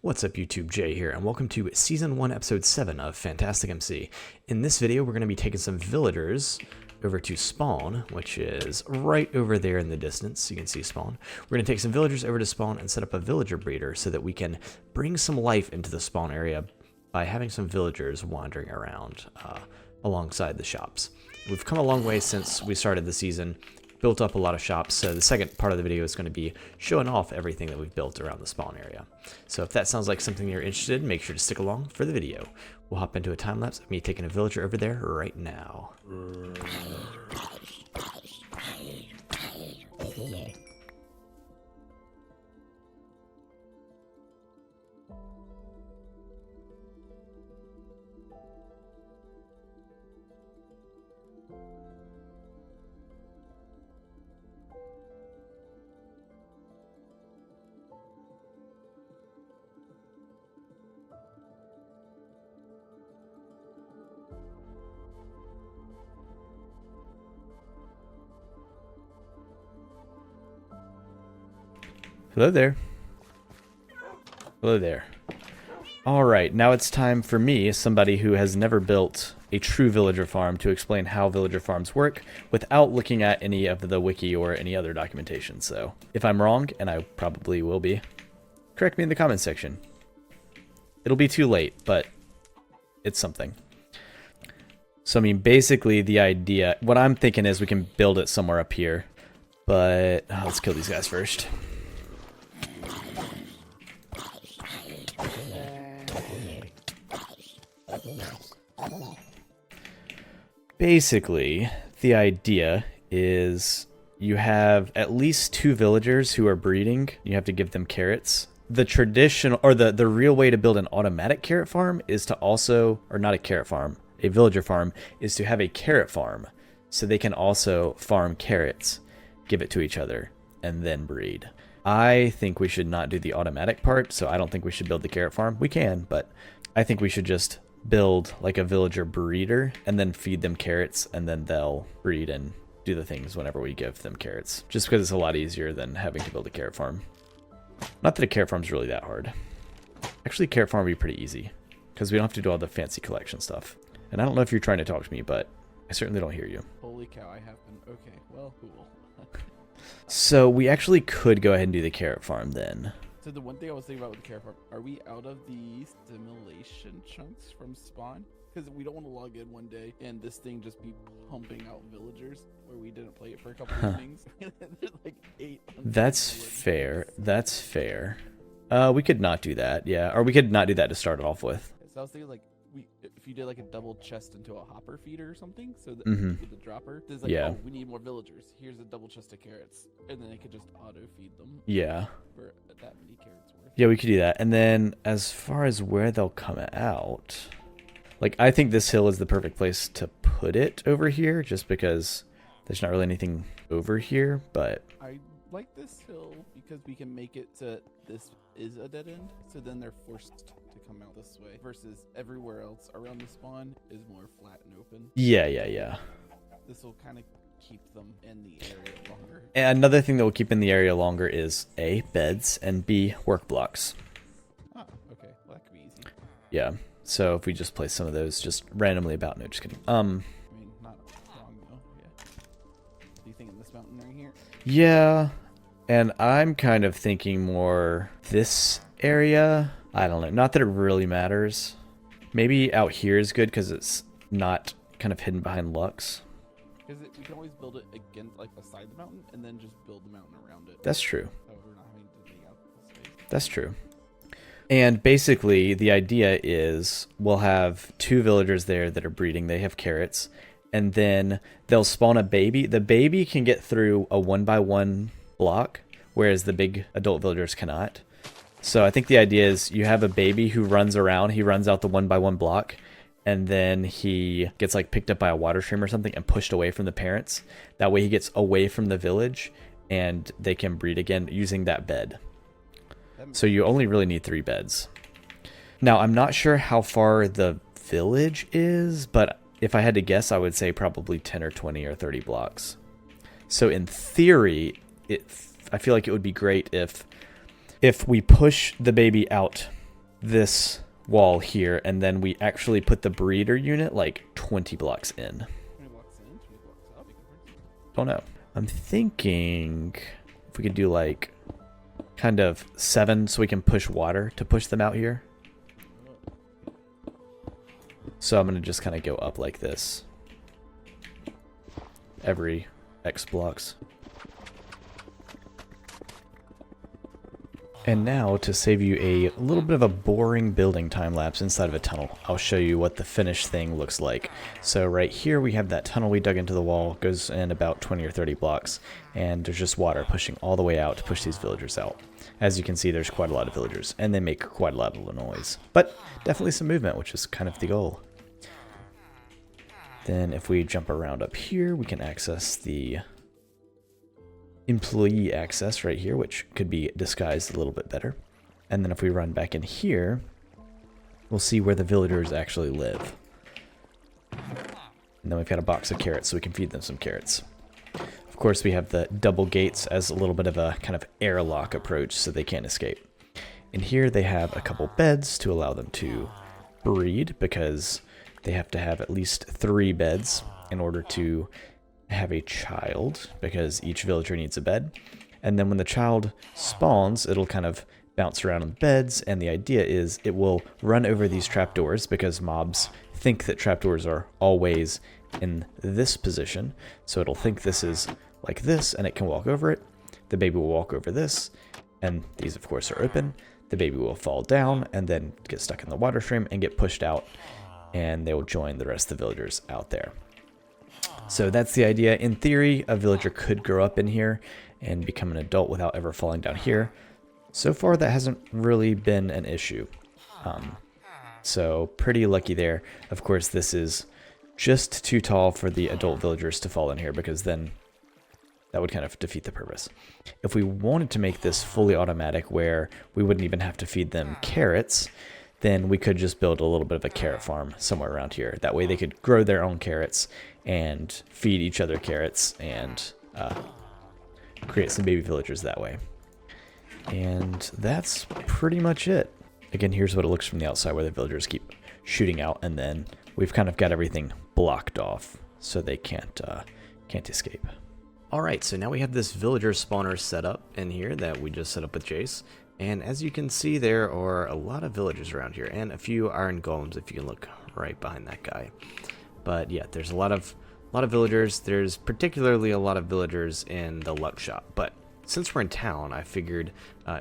What's up YouTube, Jay here, and welcome to Season 1, Episode 7 of Fantastic MC. In this video, we're going to be taking some villagers over to spawn, which is right over there in the distance. You can see spawn. We're going to take some villagers over to spawn and set up a villager breeder so that we can bring some life into the spawn area by having some villagers wandering around alongside the shops. We've come a long way since we started the season. Built up a lot of shops, so the second part of the video is going to be showing off everything that we've built around the spawn area. So if that sounds like something you're interested in, make sure to stick along for the video. We'll hop into a time lapse of me taking a villager over there right now. Hello there. Hello there. Alright, now it's time for me, somebody who has never built a true villager farm, to explain how villager farms work without looking at any of the wiki or any other documentation. So, if I'm wrong, and I probably will be, correct me in the comments section. It'll be too late, but it's something. So, I mean, basically the idea, what I'm thinking is we can build it somewhere up here, but let's kill these guys first. Basically, the idea is you have at least 2 villagers who are breeding. You have to give them carrots. The traditional, or the real way to build an automatic carrot farm is to also, or not a carrot farm, a villager farm, is to have a carrot farm. So they can also farm carrots, give it to each other, and then breed. I think we should not do the automatic part, so I don't think we should build the carrot farm. We can, but I think we should just build like a villager breeder and then feed them carrots, and then they'll breed and do the things whenever we give them carrots. Just because it's a lot easier than having to build a carrot farm. Not that a carrot farm is really that hard. Actually, a carrot farm would be pretty easy because we don't have to do all the fancy collection stuff. And I don't know if you're trying to talk to me, but I certainly don't hear you. Holy cow, I have been. Okay, well, cool. So we actually could go ahead and do the carrot farm then. So the one thing I was thinking about with the carrot farm, are we out of the stimulation chunks from spawn? Because we don't want to log in one day and this thing just be pumping out villagers where we didn't play it for a couple of evenings. There's like 800. That's fair. That's fair. We could not do that, yeah. Or we could not do that to start it off with. So I was thinking like, if you did like a double chest into a hopper feeder or something, so that with the dropper, there's like, oh, we need more villagers. Here's a double chest of carrots, and then it could just auto feed them. Yeah. For that many carrots worth. Yeah, we could do that. And then as far as where they'll come out, like I think this hill is the perfect place to put it over here, just because there's not really anything over here. But I like this hill because we can make it to this is a dead end, so then they're forced to come out this way versus everywhere else around the spawn is more flat and open. Yeah. This will kind of keep them in the area longer. And another thing that will keep in the area longer is A, beds, and B, work blocks. Oh, okay. Well, that could be easy. Yeah. So if we just place some of those just randomly about, no, just kidding. I mean, not wrong though. Yeah. Do you think in this mountain right here? Yeah. And I'm kind of thinking more this area. I don't know. Not that it really matters. Maybe out here is good because it's not kind of hidden behind Lux. Because we can always build it against, like, beside the mountain, and then just build the mountain around it. That's true. So we're not having to dig out the space. That's true. And basically, the idea is we'll have 2 villagers there that are breeding. They have carrots. And then they'll spawn a baby. The baby can get through a 1x1 block, whereas the big adult villagers cannot. So I think the idea is you have a baby who runs around. He runs out the 1x1 block, and then he gets like picked up by a water stream or something and pushed away from the parents. That way he gets away from the village and they can breed again using that bed. So you only really need 3 beds. Now, I'm not sure how far the village is, but if I had to guess, I would say probably 10 or 20 or 30 blocks. So in theory, I feel like it would be great if we push the baby out this wall here, and then we actually put the breeder unit like 20 blocks in. 20 blocks in, 20 blocks out. Don't know. I'm thinking if we could do like kind of 7 so we can push water to push them out here. So I'm going to just kind of go up like this every X blocks. And now, to save you a little bit of a boring building time lapse inside of a tunnel, I'll show you what the finished thing looks like. So right here we have that tunnel we dug into the wall, goes in about 20 or 30 blocks, and there's just water pushing all the way out to push these villagers out. As you can see, there's quite a lot of villagers, and they make quite a lot of noise. But definitely some movement, which is kind of the goal. Then if we jump around up here, we can access the employee access right here, which could be disguised a little bit better. And then if we run back in here, we'll see where the villagers actually live. And then we've got a box of carrots, so we can feed them some carrots. Of course, we have the double gates as a little bit of a kind of airlock approach so they can't escape. In here, they have a couple beds to allow them to breed, because they have to have at least 3 beds in order to have a child, because each villager needs a bed. And then when the child spawns, it'll kind of bounce around on the beds, and the idea is it will run over these trapdoors, because mobs think that trapdoors are always in this position. So it'll think this is like this, and it can walk over it. The baby will walk over this, and these of course are open. The baby will fall down and then get stuck in the water stream and get pushed out, and they will join the rest of the villagers out there. So that's the idea. In theory, a villager could grow up in here and become an adult without ever falling down here. So far, that hasn't really been an issue. So pretty lucky there. Of course, this is just too tall for the adult villagers to fall in here, because then that would kind of defeat the purpose. If we wanted to make this fully automatic, where we wouldn't even have to feed them carrots, then we could just build a little bit of a carrot farm somewhere around here. That way they could grow their own carrots and feed each other carrots and create some baby villagers that way. And that's pretty much it. Again, here's what it looks from the outside, where the villagers keep shooting out, and then we've kind of got everything blocked off so they can't escape. Alright, so now we have this villager spawner set up in here that we just set up with Jace. And as you can see, there are a lot of villagers around here, and a few iron golems if you can look right behind that guy. But yeah, there's a lot of villagers. There's particularly a lot of villagers in the luck shop. But since we're in town, I figured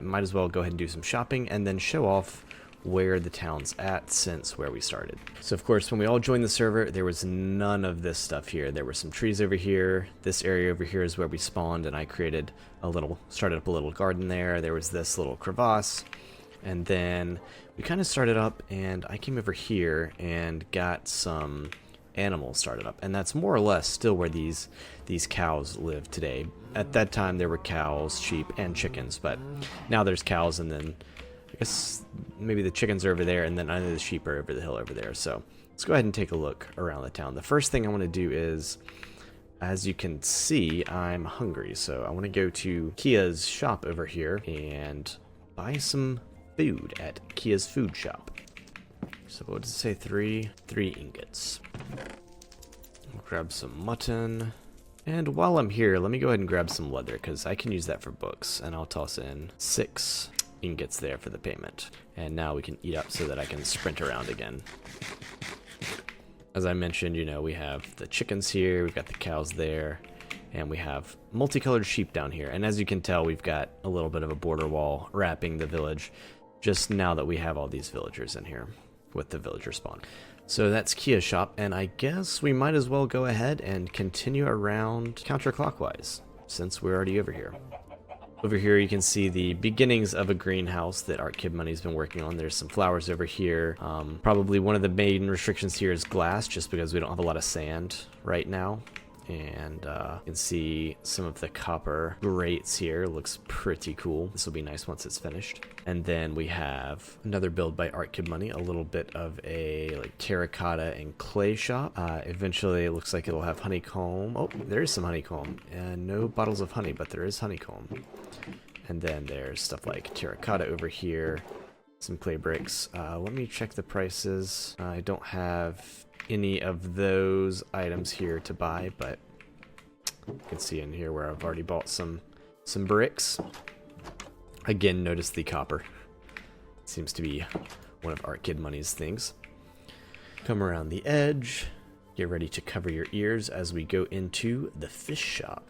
might as well go ahead and do some shopping and then show off where the town's at since where we started. So of course, when we all joined the server, there was none of this stuff here. There were some trees over here. This area over here is where we spawned, and I created started up a little garden there. There was this little crevasse, and then we kind of started up, and I came over here and got some animals started up, and that's more or less still where these cows live today. At that time, there were cows, sheep, and chickens, but now there's cows, and then I guess maybe the chickens are over there, and then I know the sheep are over the hill over there. So let's go ahead and take a look around the town. The first thing I want to do is, as you can see, I'm hungry. So I want to go to Kia's shop over here and buy some food at Kia's food shop. So what does it say? Three ingots. I'll grab some mutton. And while I'm here, let me go ahead and grab some leather, because I can use that for books. And I'll toss in 6 ingots there for the payment. And now we can eat up so that I can sprint around again. As I mentioned, you know, we have the chickens here, we've got the cows there, and we have multicolored sheep down here. And as you can tell, we've got a little bit of a border wall wrapping the village, just now that we have all these villagers in here with the villager spawn. So that's Kia's shop, and I guess we might as well go ahead and continue around counterclockwise, since we're already over here. Over here you can see the beginnings of a greenhouse that Art Kid Money's been working on. There's some flowers over here. Probably one of the main restrictions here is glass, just because we don't have a lot of sand right now. And you can see some of the copper grates here. Looks pretty cool. This will be nice once it's finished. And then we have another build by Art Kid Money, a little bit of a like terracotta and clay shop. Eventually it looks like it'll have honeycomb. Oh, there is some honeycomb. No bottles of honey, but there is honeycomb. And then there's stuff like terracotta over here, some clay bricks. Let me check the prices. I don't have any of those items here to buy, but you can see in here where I've already bought some bricks. Again, notice the copper. Seems to be one of Art Kid Money's things. Come around the edge. Get ready to cover your ears as we go into the fish shop.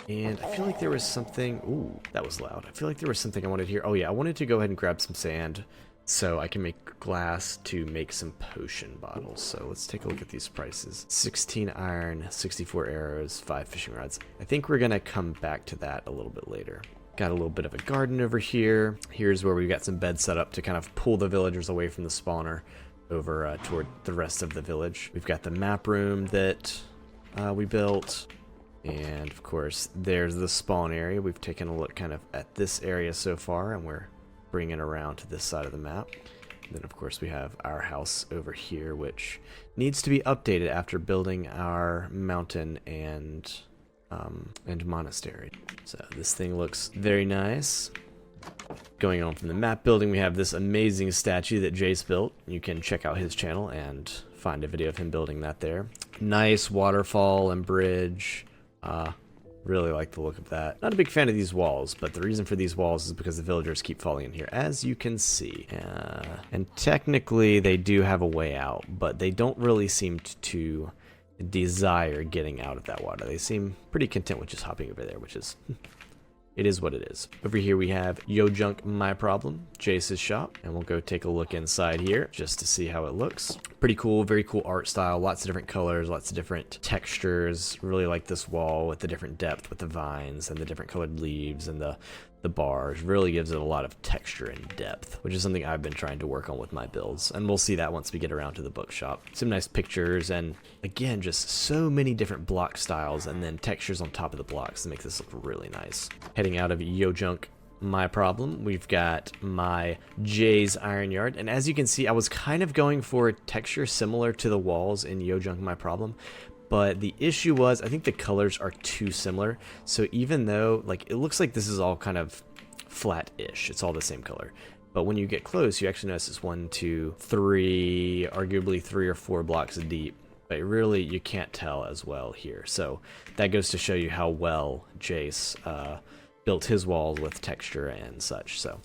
And I feel like there was something... Ooh, that was loud. I feel like there was something I wanted here. Oh yeah, I wanted to go ahead and grab some sand so I can make glass to make some potion bottles. So let's take a look at these prices. 16 iron, 64 arrows, 5 fishing rods. I think we're going to come back to that a little bit later. Got a little bit of a garden over here. Here's where we've got some beds set up to kind of pull the villagers away from the spawner over toward the rest of the village. We've got the map room that we built. And of course, there's the spawn area. We've taken a look kind of at this area so far, and we're bringing it around to this side of the map. And then of course we have our house over here, which needs to be updated after building our mountain and monastery. So this thing looks very nice. Going on from the map building, we have this amazing statue that Jace built. You can check out his channel and find a video of him building that there. Nice waterfall and bridge. Really like the look of that. Not a big fan of these walls, but the reason for these walls is because the villagers keep falling in here, as you can see. And technically they do have a way out, but they don't really seem to desire getting out of that water. They seem pretty content with just hopping over there, which is... It is what it is. Over here we have Yo Junk My Problem, Jace's shop, and we'll go take a look inside here just to see how it looks. Pretty cool, very cool art style, lots of different colors, lots of different textures. Really like this wall with the different depth with the vines and the different colored leaves and the bars. Really gives it a lot of texture and depth, which is something I've been trying to work on with my builds, and we'll see that once we get around to the bookshop. Some nice pictures, and again, just so many different block styles and then textures on top of the blocks to make this look really nice. Heading out of Yo Junk My Problem, we've got my Jay's Iron Yard, and as you can see, I was kind of going for a texture similar to the walls in Yo Junk My Problem, but the issue was I think the colors are too similar. So even though like it looks like this is all kind of flat-ish, it's all the same color, but when you get close you actually notice it's 1, 2, 3, arguably 3 or 4 blocks deep, but really you can't tell as well here. So that goes to show you how well Jace built his walls with texture and such. So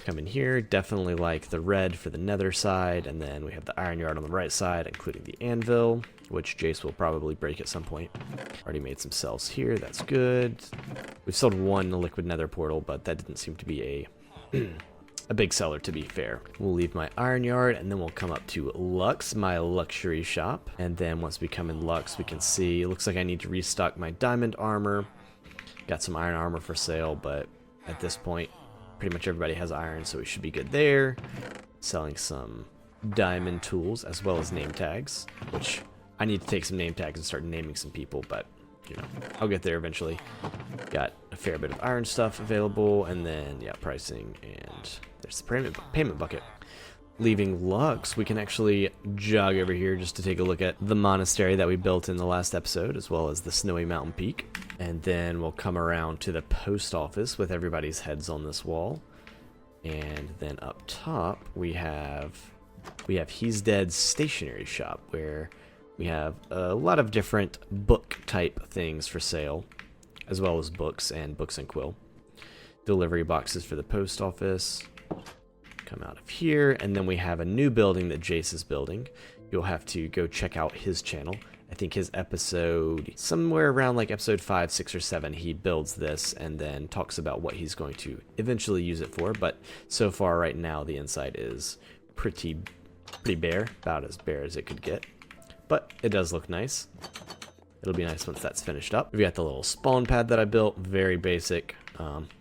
come in here, definitely like the red for the nether side, and then we have the iron yard on the right side, including the anvil, which Jace will probably break at some point. Already made some cells here, that's good. We've sold 1 liquid nether portal, but that didn't seem to be a big seller, to be fair. We'll leave my iron yard, and then we'll come up to Lux, my luxury shop. And then once we come in Lux, we can see, it looks like I need to restock my diamond armor. Got some iron armor for sale, but at this point, pretty much everybody has iron, so we should be good there. Selling some diamond tools, as well as name tags, which I need to take some name tags and start naming some people, but, you know, I'll get there eventually. Got a fair bit of iron stuff available, and then, yeah, pricing, and there's the payment bucket. Leaving Lux, we can actually jog over here just to take a look at the monastery that we built in the last episode, as well as the snowy mountain peak. And then we'll come around to the post office with everybody's heads on this wall. And then up top, we have He's Dead's stationery shop, where we have a lot of different book type things for sale, as well as books and quill. Delivery boxes for the post office. Come out of here, and then we have a new building that Jace is building. You'll have to go check out his channel. I think his episode, somewhere around like episode 5, 6, or 7, he builds this and then talks about what he's going to eventually use it for. But so far right now, the inside is pretty bare, about as bare as it could get. But it does look nice. It'll be nice once that's finished up. We've got the little spawn pad that I built, very basic,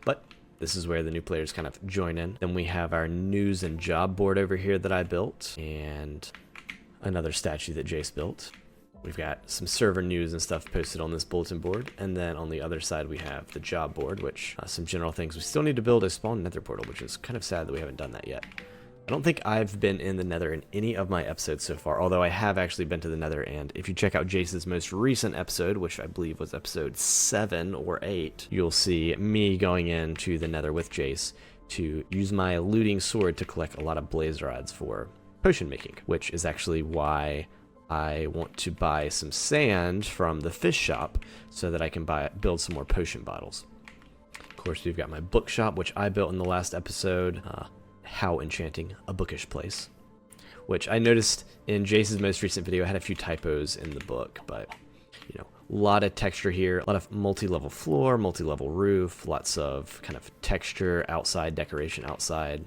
but this is where the new players kind of join in. Then we have our news and job board over here that I built, and another statue that Jace built. We've got some server news and stuff posted on this bulletin board, and then on the other side we have the job board, which some general things. We still need to build a spawn nether portal, which is kind of sad that we haven't done that yet. I don't think I've been in the nether in any of my episodes so far, although I have actually been to the nether, and if you check out Jace's most recent episode, which I believe was episode 7 or 8, you'll see me going into the nether with Jace to use my looting sword to collect a lot of blaze rods for potion making, which is actually why I want to buy some sand from the fish shop so that I can build some more potion bottles. Of course, we've got my bookshop, which I built in the last episode, How Enchanting a Bookish Place, which I noticed in Jace's most recent video had a few typos in the book, but you know, a lot of texture here, a lot of multi-level floor, multi-level roof, lots of kind of texture outside, decoration outside,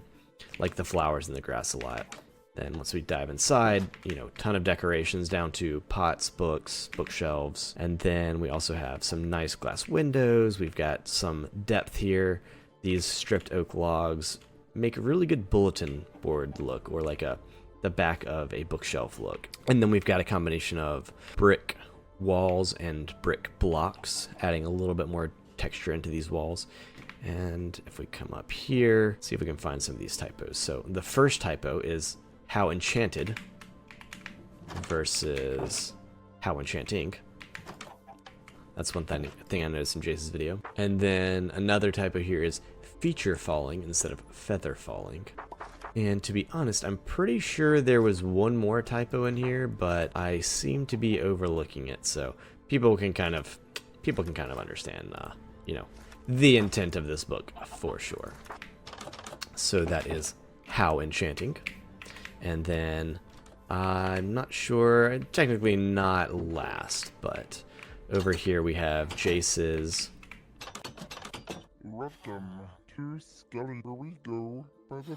like the flowers and the grass a lot. Then once we dive inside, you know, ton of decorations down to pots, books, bookshelves. And then we also have some nice glass windows. We've got some depth here. These stripped oak logs make a really good bulletin board look, or like the back of a bookshelf look. And then we've got a combination of brick walls and brick blocks, adding a little bit more texture into these walls. And if we come up here, see if we can find some of these typos. So the first typo is How Enchanted versus How Enchanting. That's one thing I noticed in Jace's video. And then another typo here is feature falling instead of feather falling. And to be honest, I'm pretty sure there was one more typo in here, but I seem to be overlooking it. So people can kind of understand, you know, the intent of this book for sure. So that is How Enchanting. And then I'm not sure, technically not last, but over here we have Jace's. Welcome to Skelly, where we go by the 3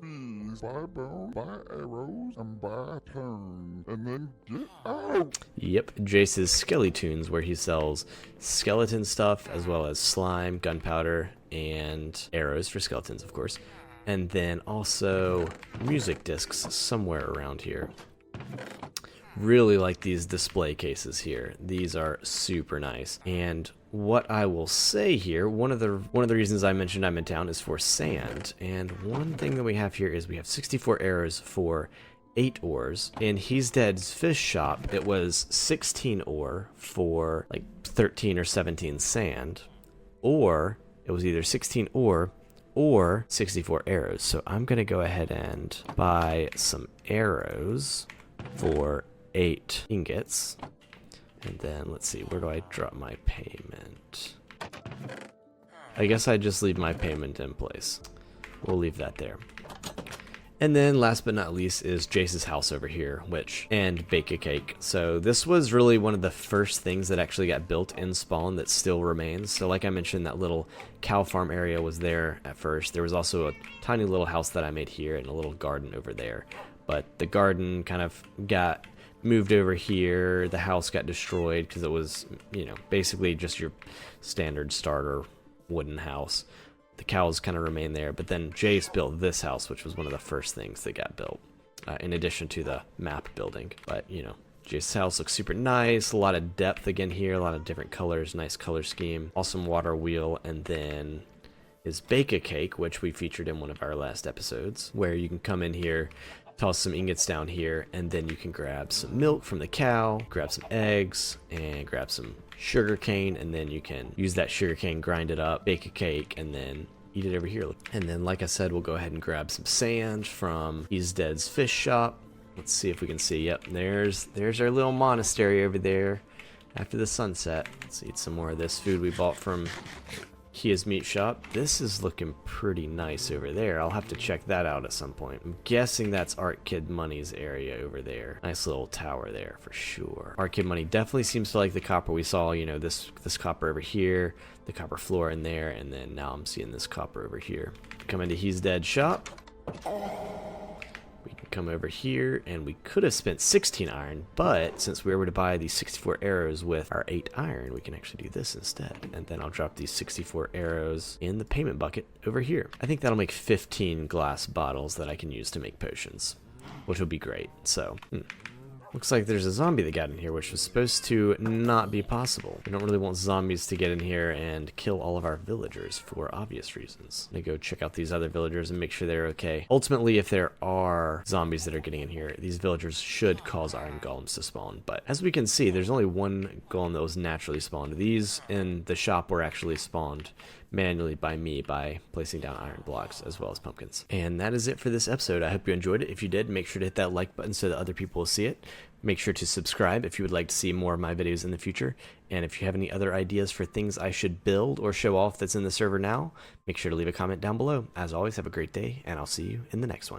B's. Buy bone, buy arrows, and buy turn. And then get out! Yep, Jace's Skelly Tunes, where he sells skeleton stuff as well as slime, gunpowder, and arrows for skeletons, of course. And then also music discs somewhere around here. Really like these display cases here. These are super nice. And what I will say here, one of the reasons I mentioned I'm in town is for sand. And one thing that we have here is we have 64 arrows for 8 ores. In He's Dead's fish shop, it was 16 ore for like 13 or 17 sand. Or it was either 16 ore or 64 arrows. So I'm gonna go ahead and buy some arrows for 8 ingots. And then let's see, where do I drop my payment? I guess I just leave my payment in place. We'll leave that there. And then last but not least is Jace's house over here, and bake a cake. So this was really one of the first things that actually got built in Spawn that still remains. So like I mentioned, that little cow farm area was there at first. There was also a tiny little house that I made here and a little garden over there. But the garden kind of got moved over here. The house got destroyed because it was, you know, basically just your standard starter wooden house. The cows kind of remained there, but then Jace built this house, which was one of the first things that got built, in addition to the map building. But, you know, Jace's house looks super nice, a lot of depth again here, a lot of different colors, nice color scheme, awesome water wheel, and then his bake-a-cake, which we featured in one of our last episodes, where you can come in here, toss some ingots down here, and then you can grab some milk from the cow, grab some eggs, and grab some sugar cane, and then you can use that sugar cane, grind it up, bake a cake, and then eat it over here. And then, like I said, we'll go ahead and grab some sand from He's Dead's fish shop. Let's see if we can see. Yep, there's our little monastery over there after the sunset. Let's eat some more of this food we bought from Kia's meat shop. This is looking pretty nice over there. I'll have to check that out at some point. I'm guessing that's Art Kid Money's area over there. Nice little tower there for sure. Art Kid Money definitely seems to like the copper we saw, you know, this copper over here, the copper floor in there, and then now I'm seeing this copper over here. Come into He's Dead shop. We can come over here, and we could have spent 16 iron, but since we were able to buy these 64 arrows with our 8 iron, we can actually do this instead. And then I'll drop these 64 arrows in the payment bucket over here. I think that'll make 15 glass bottles that I can use to make potions, which will be great. So, looks like there's a zombie that got in here, which was supposed to not be possible. We don't really want zombies to get in here and kill all of our villagers for obvious reasons. I'm gonna go check out these other villagers and make sure they're okay. Ultimately, if there are zombies that are getting in here, these villagers should cause iron golems to spawn. But as we can see, there's only one golem that was naturally spawned. These in the shop were actually spawned manually by me by placing down iron blocks as well as pumpkins. And that is it for this episode. I hope you enjoyed it. If you did, make sure to hit that like button so that other people will see it. Make sure to subscribe if you would like to see more of my videos in the future. And if you have any other ideas for things I should build or show off that's in the server now, make sure to leave a comment down below. As always, have a great day, and I'll see you in the next one.